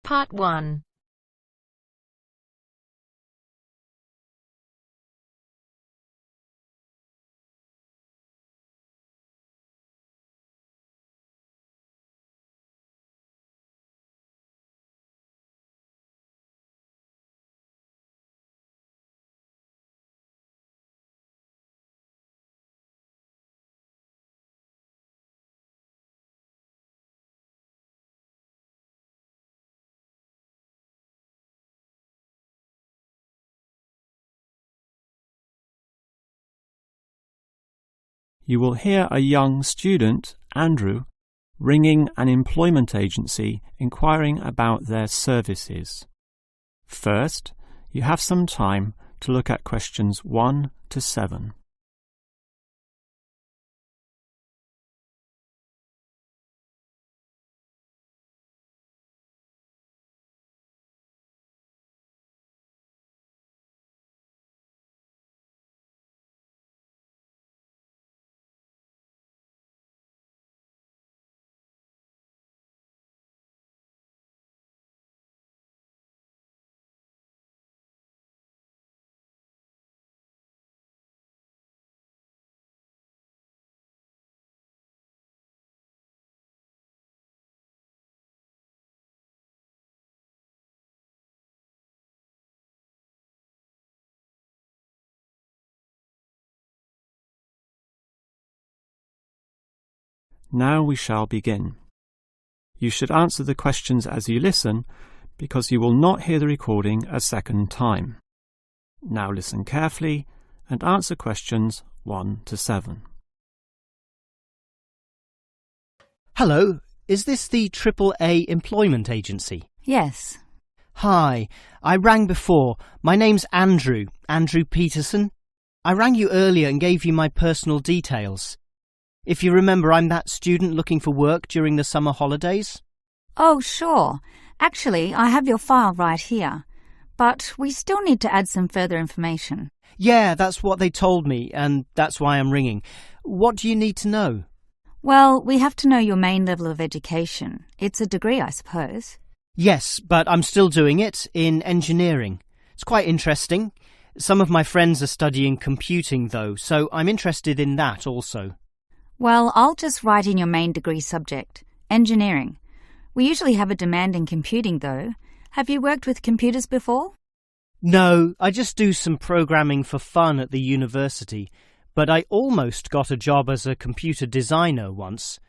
Part 1. You will hear a young student, Andrew, ringing an employment agency inquiring about their services. First, you have some time to look at questions 1 to 7. Now we shall begin. You should answer the questions as you listen, because you will not hear the recording a second time. Now listen carefully and answer questions 1 to 7. Hello, is this the AAA employment agency? Yes. Hi, I rang before. My name's Andrew Peterson. I rang you earlier and gave you my personal details. If you remember, I'm that student looking for work during the summer holidays. Oh, sure. Actually, I have your file right here. But we still need to add some further information. Yeah, that's what they told me, and that's why I'm ringing. What do you need to know? Well, we have to know your main level of education. It's a degree, I suppose. Yes, but I'm still doing it in engineering. It's quite interesting. Some of my friends are studying computing, though, so I'm interested in that also. Well, I'll just write in your main degree subject, engineering. We usually have a demand in computing, though. Have you worked with computers before? No, I just do some programming for fun at the university, but I almost got a job as a computer designer once.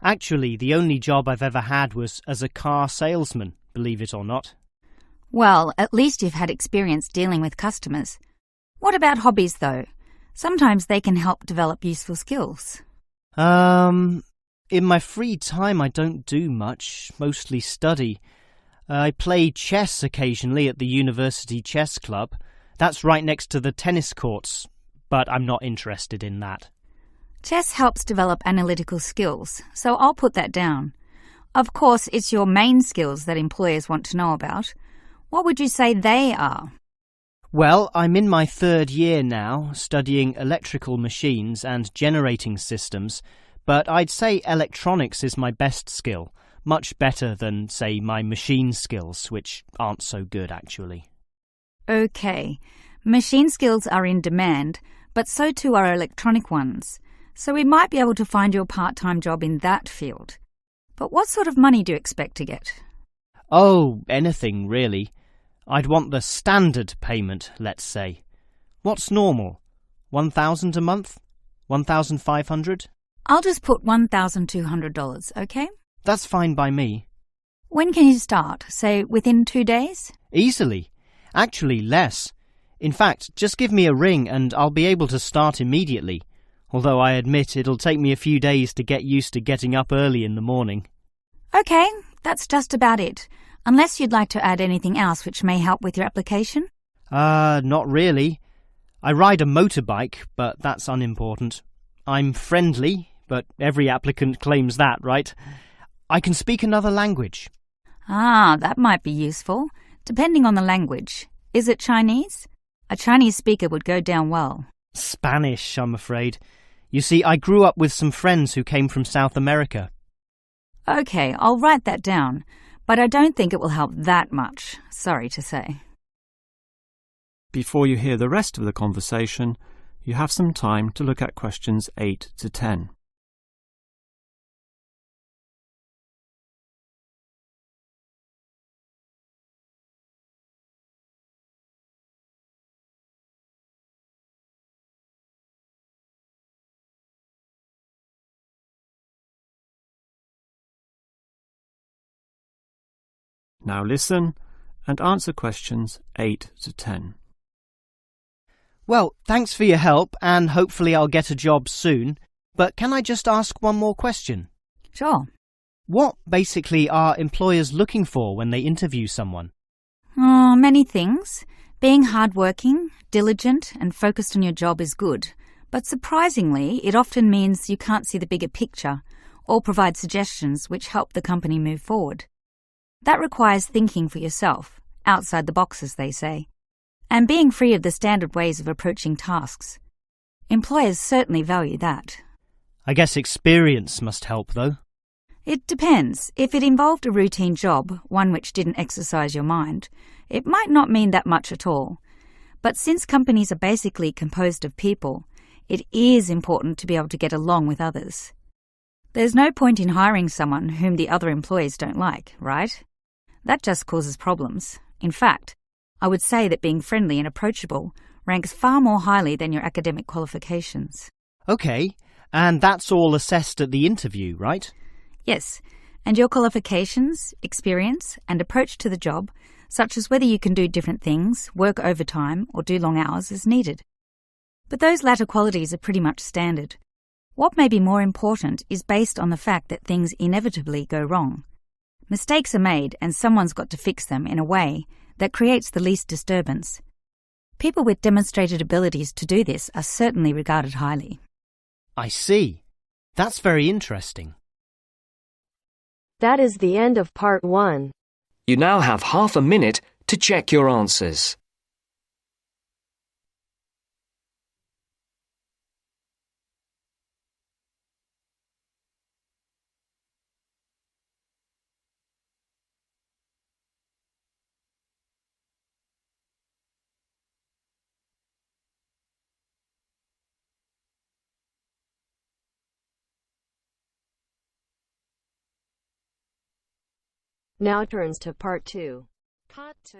Actually, the only job I've ever had was as a car salesman, believe it or not. Well, at least you've had experience dealing with customers. What about hobbies, though? Sometimes they can help develop useful skills. In my free time I don't do much, mostly study. I play chess occasionally at the university chess club. That's right next to the tennis courts, but I'm not interested in that. Chess helps develop analytical skills, so I'll put that down. Of course, it's your main skills that employers want to know about. What would you say they are? Well, I'm in my 3rd year now, studying electrical machines and generating systems, but I'd say electronics is my best skill, much better than, say, my machine skills, which aren't so good, actually. OK. Machine skills are in demand, but so too are electronic ones, so we might be able to find you a part-time job in that field. But what sort of money do you expect to get? Oh, anything, really. I'd want the standard payment, let's say. What's normal? 1,000 a month? 1,500? I'll just put $1,200, OK? That's fine by me. When can you start? Say, within 2 days? Easily. Actually, less. In fact, just give me a ring and I'll be able to start immediately. Although I admit it'll take me a few days to get used to getting up early in the morning. OK, that's just about it. Unless you'd like to add anything else which may help with your application? Not really. I ride a motorbike, but that's unimportant. I'm friendly, but every applicant claims that, right? I can speak another language. Ah, that might be useful, depending on the language. Is it Chinese? A Chinese speaker would go down well. Spanish, I'm afraid. You see, I grew up with some friends who came from South America. OK, I'll write that down. but I don't think it will help that much, sorry to say. Before you hear the rest of the conversation, you have some time to look at questions 8 to 10. Now listen and answer questions 8 to 10. Well, thanks for your help, and hopefully I'll get a job soon. But can I just ask one more question? Sure. What basically are employers looking for when they interview someone? Oh, many things. Being hardworking, diligent, and focused on your job is good. But surprisingly, it often means you can't see the bigger picture or provide suggestions which help the company move forward. That requires thinking for yourself, outside the box, as they say, and being free of the standard ways of approaching tasks. Employers certainly value that. I guess experience must help, though. It depends. If it involved a routine job, one which didn't exercise your mind, it might not mean that much at all. But since companies are basically composed of people, it is important to be able to get along with others. There's no point in hiring someone whom the other employees don't like, right? That just causes problems. In fact, I would say that being friendly and approachable ranks far more highly than your academic qualifications. OK, and that's all assessed at the interview, right? Yes, and your qualifications, experience, and approach to the job, such as whether you can do different things, work overtime, or do long hours, is needed. But those latter qualities are pretty much standard. What may be more important is based on the fact that things inevitably go wrong. Mistakes are made, and someone's got to fix them in a way that creates the least disturbance. People with demonstrated abilities to do this are certainly regarded highly. I see. That's very interesting. That is the end of part 1. You now have half a minute to check your answers. Now turns to part 2. Part 2.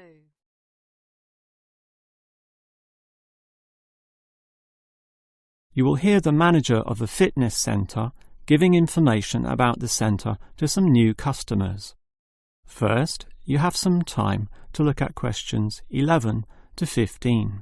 You will hear the manager of the fitness centre giving information about the centre to some new customers. First, you have some time to look at questions 11 to 15.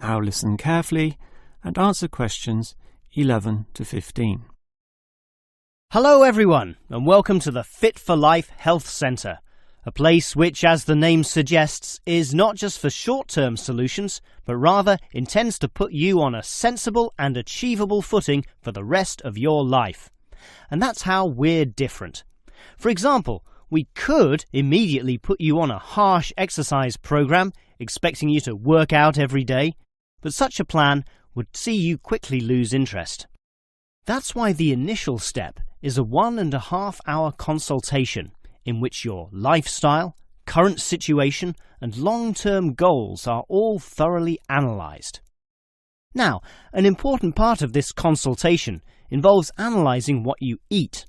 Now listen carefully and answer questions 11 to 15. Hello everyone, and welcome to the Fit for Life Health Centre, a place which, as the name suggests, is not just for short-term solutions, but rather intends to put you on a sensible and achievable footing for the rest of your life. And that's how we're different. For example, we could immediately put you on a harsh exercise program, expecting you to work out every day, but such a plan would see you quickly lose interest. That's why the initial step is a 1.5 hour consultation in which your lifestyle, current situation, and long-term goals are all thoroughly analysed. Now, an important part of this consultation involves analysing what you eat.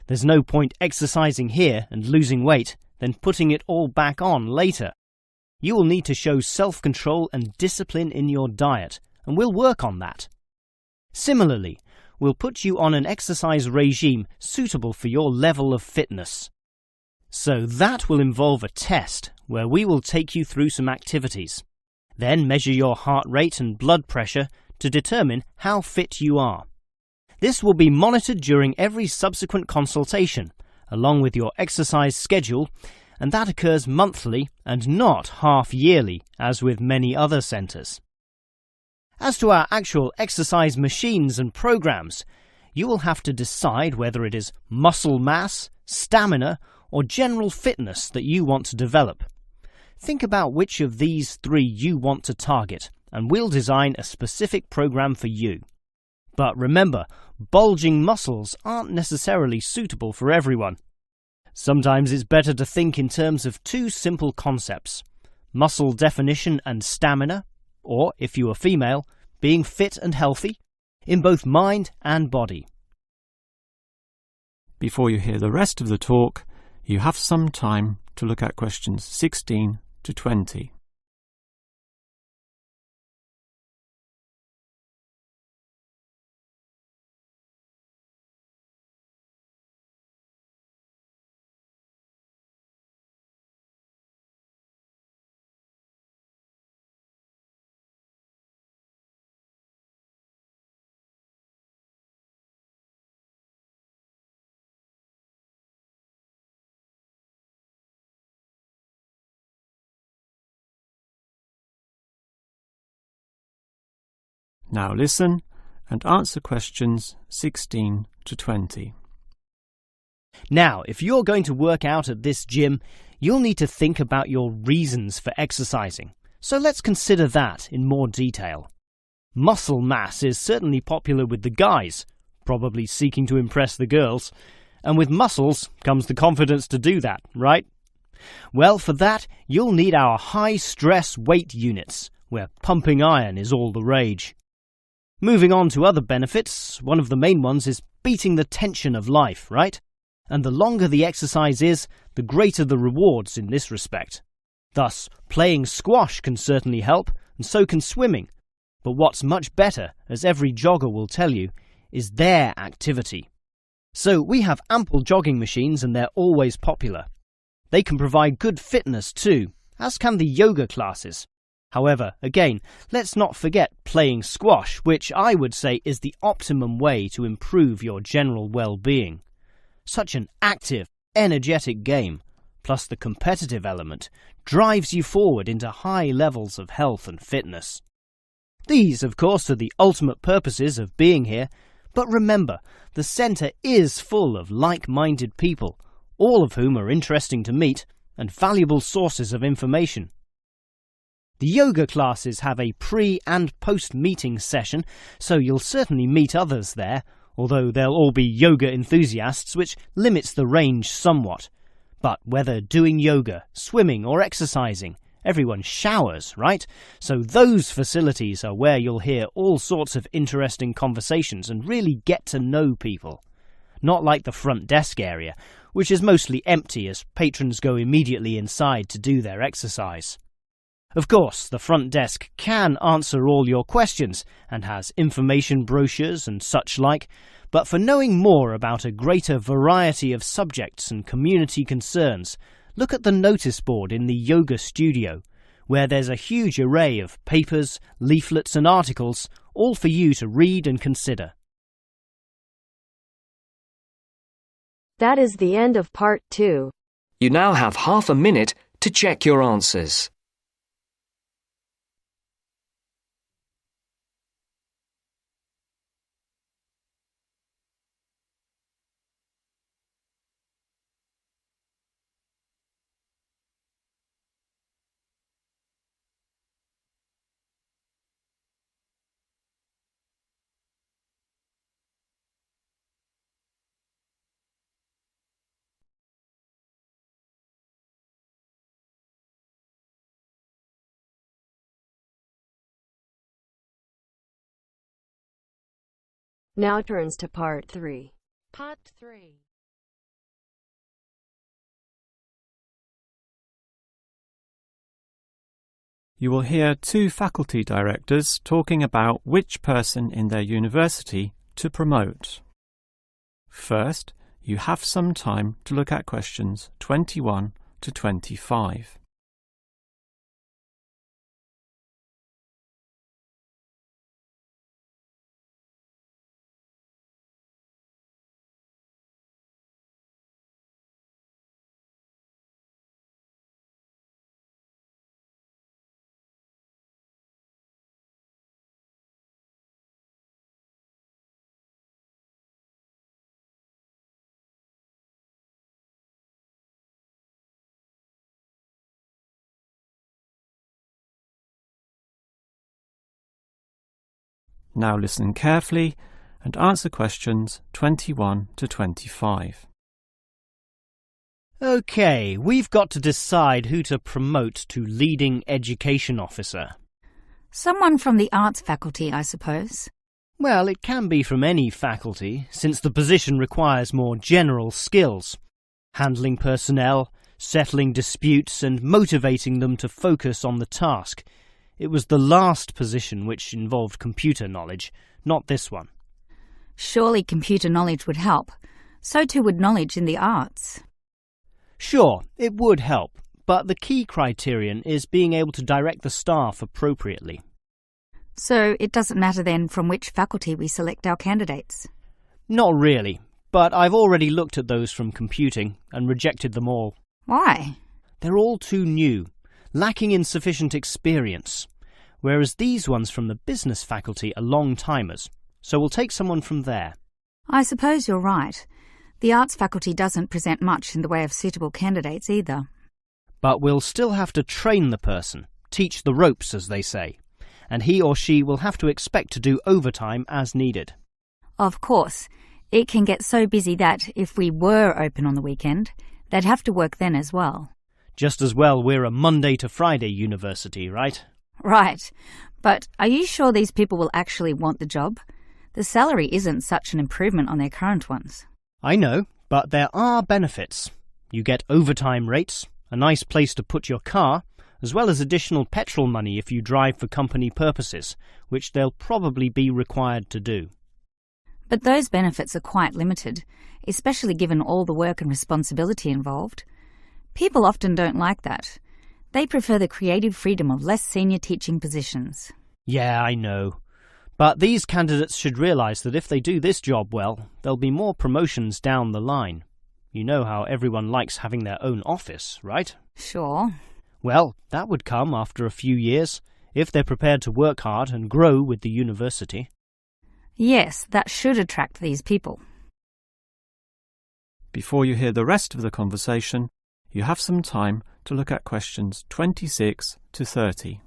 There's no point exercising here and losing weight, then putting it all back on later. You will need to show self-control and discipline in your diet, and we'll work on that. Similarly, we'll put you on an exercise regime suitable for your level of fitness. So that will involve a test where we will take you through some activities, then measure your heart rate and blood pressure to determine how fit you are. This will be monitored during every subsequent consultation, along with your exercise schedule, and that occurs monthly and not half-yearly, as with many other centres. As to our actual exercise machines and programs, you will have to decide whether it is muscle mass, stamina, or general fitness that you want to develop. Think about which of these three you want to target, and we'll design a specific program for you. But remember, bulging muscles aren't necessarily suitable for everyone. Sometimes it's better to think in terms of two simple concepts: muscle definition and stamina, or, if you are female, being fit and healthy, in both mind and body. Before you hear the rest of the talk, you have some time to look at questions 16 to 20. Now listen and answer questions 16 to 20. Now, if you're going to work out at this gym, you'll need to think about your reasons for exercising. So let's consider that in more detail. Muscle mass is certainly popular with the guys, probably seeking to impress the girls. And with muscles comes the confidence to do that, right? Well, for that, you'll need our high-stress weight units, where pumping iron is all the rage. Moving on to other benefits, one of the main ones is beating the tension of life, right? And the longer the exercise is, the greater the rewards in this respect. Thus, playing squash can certainly help, and so can swimming. But what's much better, as every jogger will tell you, is their activity. So we have ample jogging machines and they're always popular. They can provide good fitness too, as can the yoga classes. However, again, let's not forget playing squash, which I would say is the optimum way to improve your general well-being. Such an active, energetic game, plus the competitive element, drives you forward into high levels of health and fitness. These, of course, are the ultimate purposes of being here, but remember, the centre is full of like-minded people, all of whom are interesting to meet and valuable sources of information. The yoga classes have a pre- and post-meeting session, so you'll certainly meet others there, although they'll all be yoga enthusiasts, which limits the range somewhat. But whether doing yoga, swimming or exercising, everyone showers, right? So those facilities are where you'll hear all sorts of interesting conversations and really get to know people. Not like the front desk area, which is mostly empty as patrons go immediately inside to do their exercise. Of course, the front desk can answer all your questions and has information brochures and such like, but for knowing more about a greater variety of subjects and community concerns, look at the notice board in the yoga studio, where there's a huge array of papers, leaflets and articles, all for you to read and consider. That is the end of part 2. You now have half a minute to check your answers. Now turns to part 3. Part 3. You will hear two faculty directors talking about which person in their university to promote. First, you have some time to look at questions 21 to 25. Now listen carefully and answer questions 21 to 25. OK, we've got to decide who to promote to leading education officer. Someone from the arts faculty, I suppose. Well, it can be from any faculty, since the position requires more general skills. Handling personnel, settling disputes and motivating them to focus on the task. It was the last position which involved computer knowledge, not this one. Surely computer knowledge would help. So too would knowledge in the arts. Sure, it would help, but the key criterion is being able to direct the staff appropriately. So it doesn't matter then from which faculty we select our candidates? Not really, but I've already looked at those from computing and rejected them all. Why? They're all too new, lacking in sufficient experience, whereas these ones from the business faculty are long-timers, so we'll take someone from there. I suppose you're right. The arts faculty doesn't present much in the way of suitable candidates either. But we'll still have to train the person, teach the ropes, as they say, and he or she will have to expect to do overtime as needed. Of course, it can get so busy that if we were open on the weekend, they'd have to work then as well. Just as well we're a Monday to Friday university, right? Right. But are you sure these people will actually want the job? The salary isn't such an improvement on their current ones. I know, but there are benefits. You get overtime rates, a nice place to put your car, as well as additional petrol money if you drive for company purposes, which they'll probably be required to do. But those benefits are quite limited, especially given all the work and responsibility involved. People often don't like that. They prefer the creative freedom of less senior teaching positions. Yeah, I know. But these candidates should realise that if they do this job well, there'll be more promotions down the line. You know how everyone likes having their own office, right? Sure. Well, that would come after a few years, if they're prepared to work hard and grow with the university. Yes, that should attract these people. Before you hear the rest of the conversation, you have some time to look at questions 26 to 30.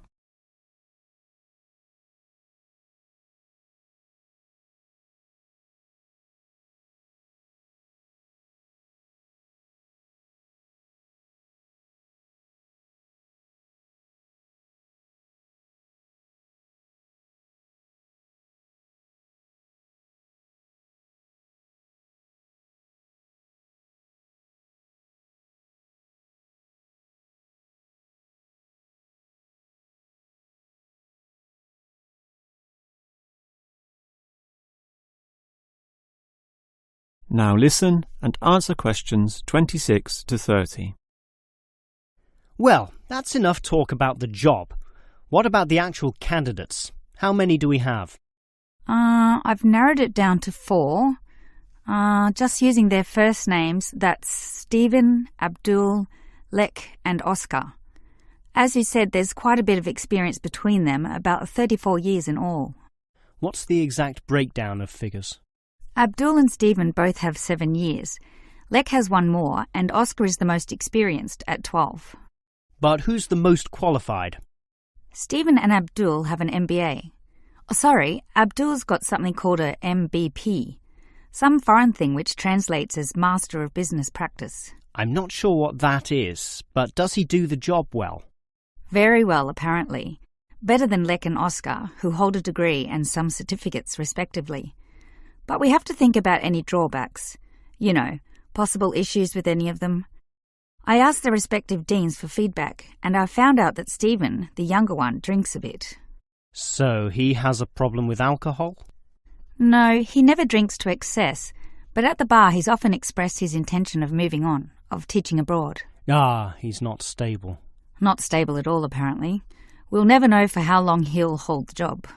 Now listen and answer questions 26 to 30. Well, that's enough talk about the job. What about the actual candidates? How many do we have? I've narrowed it down to 4. Just using their first names, that's Stephen, Abdul, Lek and Oscar. As you said, there's quite a bit of experience between them, about 34 years in all. What's the exact breakdown of figures? Abdul and Stephen both have 7 years. Lek has 1 more, and Oscar is the most experienced at 12. But who's the most qualified? Stephen and Abdul have an MBA. Oh, sorry, Abdul's got something called a MBP, some foreign thing which translates as Master of Business Practice. I'm not sure what that is, but does he do the job well? Very well, apparently. Better than Lek and Oscar, who hold a degree and some certificates respectively. But we have to think about any drawbacks. You know, possible issues with any of them. I asked the respective deans for feedback, and I found out that Stephen, the younger one, drinks a bit. So he has a problem with alcohol? No, he never drinks to excess, but at the bar he's often expressed his intention of moving on, of teaching abroad. Ah, he's not stable. Not stable at all, apparently. We'll never know for how long he'll hold the job.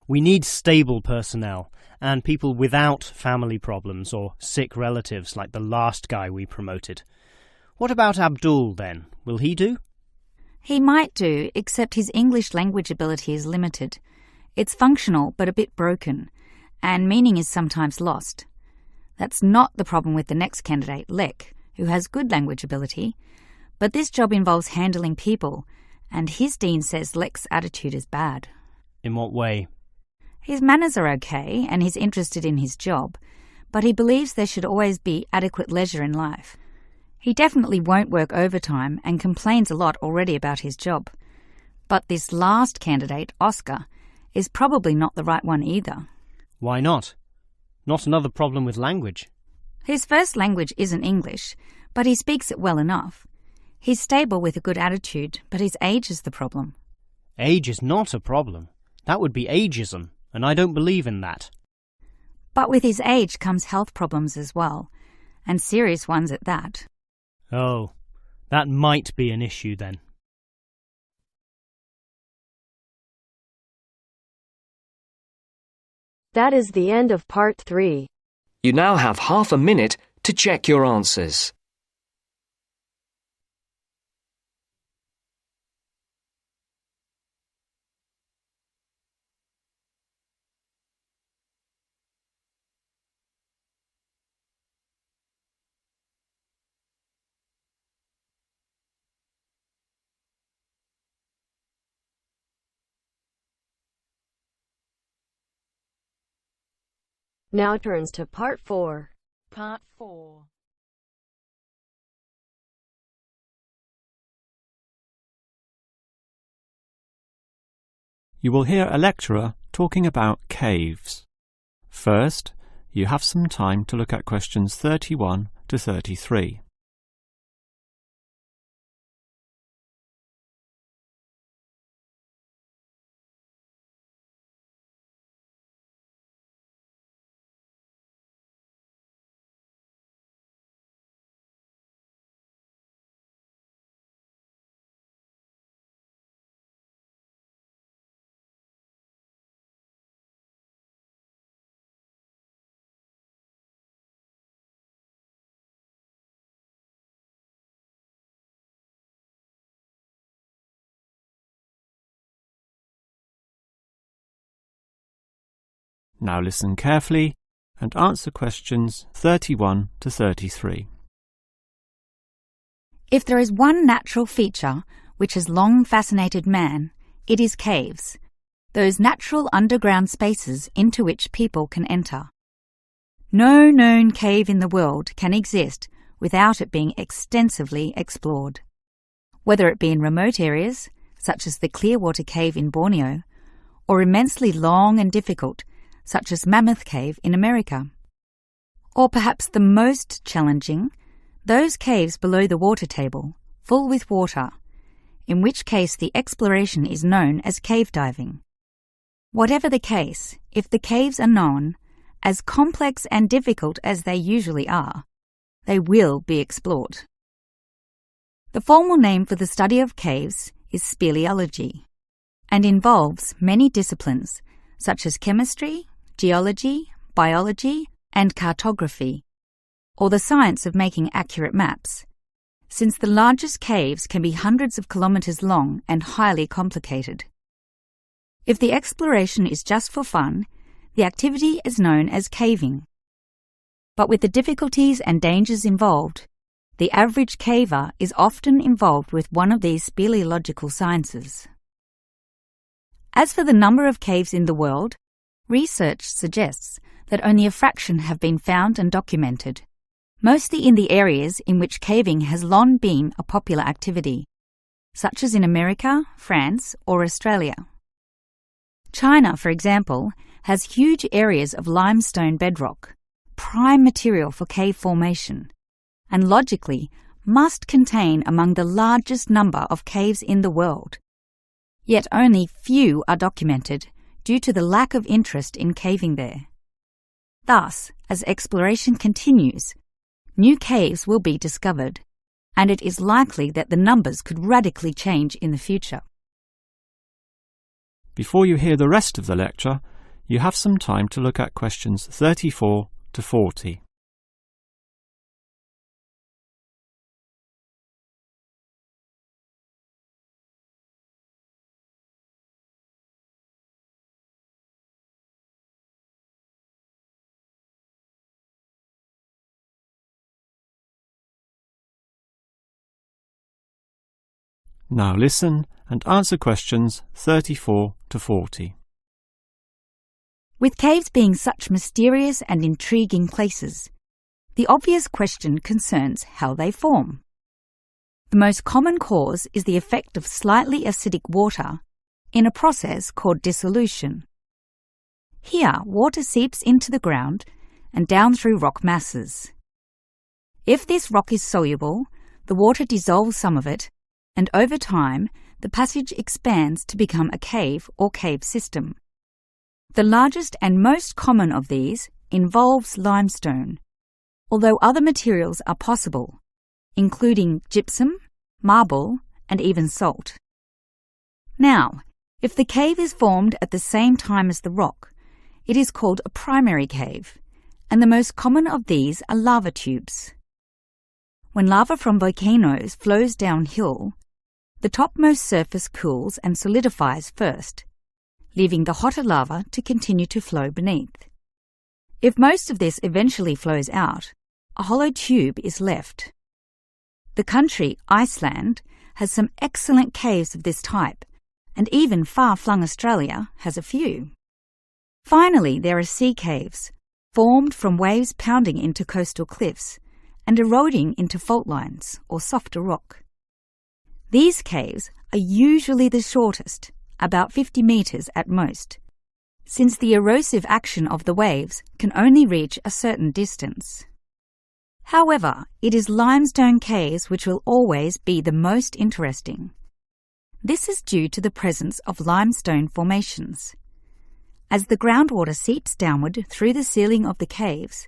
We need stable personnel, and people without family problems or sick relatives like the last guy we promoted. What about Abdul, then? Will he do? He might do, except his English language ability is limited. It's functional, but a bit broken, and meaning is sometimes lost. That's not the problem with the next candidate, Lek, who has good language ability, but this job involves handling people, and his dean says Lek's attitude is bad. In what way? His manners are okay and he's interested in his job, but he believes there should always be adequate leisure in life. He definitely won't work overtime and complains a lot already about his job. But this last candidate, Oscar, is probably not the right one either. Why not? Not another problem with language. His first language isn't English, but he speaks it well enough. He's stable with a good attitude, but his age is the problem. Age is not a problem. That would be ageism, and I don't believe in that. But with his age comes health problems as well, and serious ones at that. Oh, that might be an issue then. That is the end of part 3. You now have half a minute to check your answers. Now turns to part 4. Part 4. You will hear a lecturer talking about caves. First, you have some time to look at questions 31 to 33. Now listen carefully and answer questions 31 to 33. If there is one natural feature which has long fascinated man, it is caves, those natural underground spaces into which people can enter. No known cave in the world can exist without it being extensively explored. Whether it be in remote areas, such as the Clearwater Cave in Borneo, or immensely long and difficult, such as Mammoth Cave in America. Or perhaps the most challenging, those caves below the water table, full with water, in which case the exploration is known as cave diving. Whatever the case, if the caves are known, as complex and difficult as they usually are, they will be explored. The formal name for the study of caves is speleology, and involves many disciplines such as chemistry, geology, biology, and cartography, or the science of making accurate maps, since the largest caves can be hundreds of kilometres long and highly complicated. If the exploration is just for fun, the activity is known as caving. But with the difficulties and dangers involved, the average caver is often involved with one of these speleological sciences. As for the number of caves in the world, research suggests that only a fraction have been found and documented, mostly in the areas in which caving has long been a popular activity, such as in America, France, or Australia. China, for example, has huge areas of limestone bedrock, prime material for cave formation, and logically must contain among the largest number of caves in the world. Yet only few are documented due to the lack of interest in caving there. Thus, as exploration continues, new caves will be discovered, and it is likely that the numbers could radically change in the future. Before you hear the rest of the lecture, you have some time to look at questions 34 to 40. Now listen and answer questions 34 to 40. With caves being such mysterious and intriguing places, the obvious question concerns how they form. The most common cause is the effect of slightly acidic water in a process called dissolution. Here, water seeps into the ground and down through rock masses. If this rock is soluble, the water dissolves some of it, and over time, the passage expands to become a cave or cave system. The largest and most common of these involves limestone, although other materials are possible, including gypsum, marble, and even salt. Now, if the cave is formed at the same time as the rock, it is called a primary cave, and the most common of these are lava tubes. When lava from volcanoes flows downhill, the topmost surface cools and solidifies first, leaving the hotter lava to continue to flow beneath. If most of this eventually flows out, a hollow tube is left. The country, Iceland, has some excellent caves of this type, and even far-flung Australia has a few. Finally, there are sea caves, formed from waves pounding into coastal cliffs and eroding into fault lines or softer rock. These caves are usually the shortest, about 50 metres at most, since the erosive action of the waves can only reach a certain distance. However, it is limestone caves which will always be the most interesting. This is due to the presence of limestone formations. As the groundwater seeps downward through the ceiling of the caves,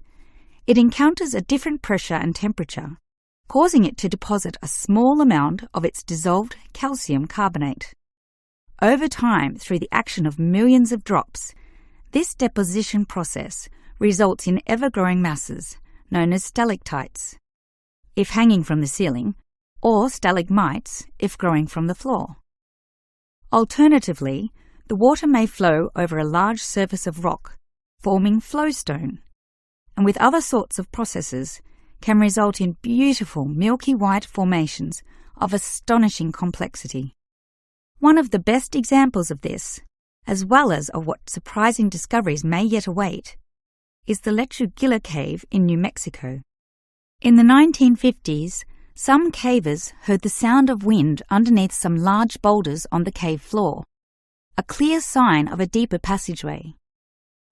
it encounters a different pressure and temperature, causing it to deposit a small amount of its dissolved calcium carbonate. Over time, through the action of millions of drops, this deposition process results in ever-growing masses known as stalactites, if hanging from the ceiling, or stalagmites if growing from the floor. Alternatively, the water may flow over a large surface of rock, forming flowstone, and with other sorts of processes can result in beautiful milky white formations of astonishing complexity. One of the best examples of this, as well as of what surprising discoveries may yet await, is the Lechuguilla Cave in New Mexico. In the 1950s, some cavers heard the sound of wind underneath some large boulders on the cave floor, a clear sign of a deeper passageway.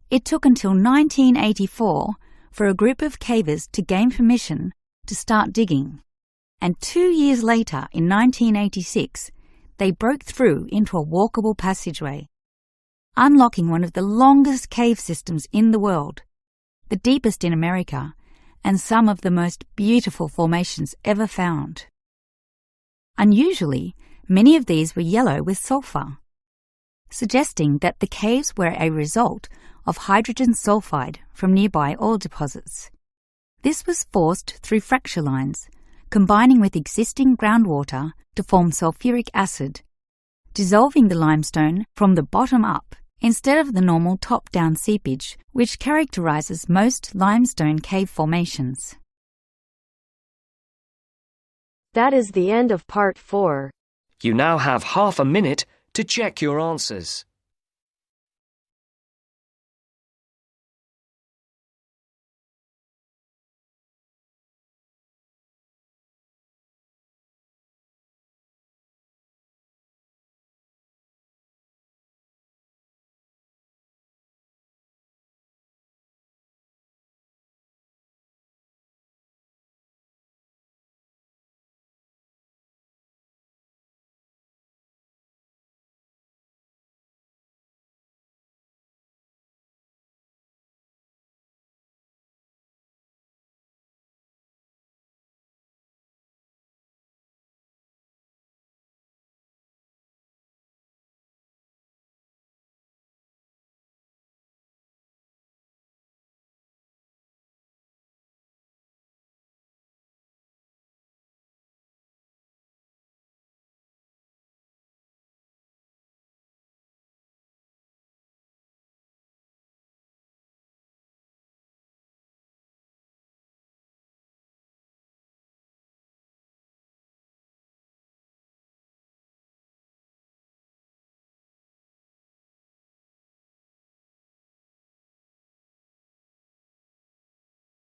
It took until 1984 for a group of cavers to gain permission to start digging, and 2 years later, in 1986, they broke through into a walkable passageway, unlocking one of the longest cave systems in the world, the deepest in America, and some of the most beautiful formations ever found. Unusually, many of these were yellow with sulfur, suggesting that the caves were a result of hydrogen sulfide from nearby oil deposits. This was forced through fracture lines, combining with existing groundwater to form sulfuric acid, dissolving the limestone from the bottom up instead of the normal top-down seepage, which characterizes most limestone cave formations. That is the end of part 4. You now have half a minute to check your answers.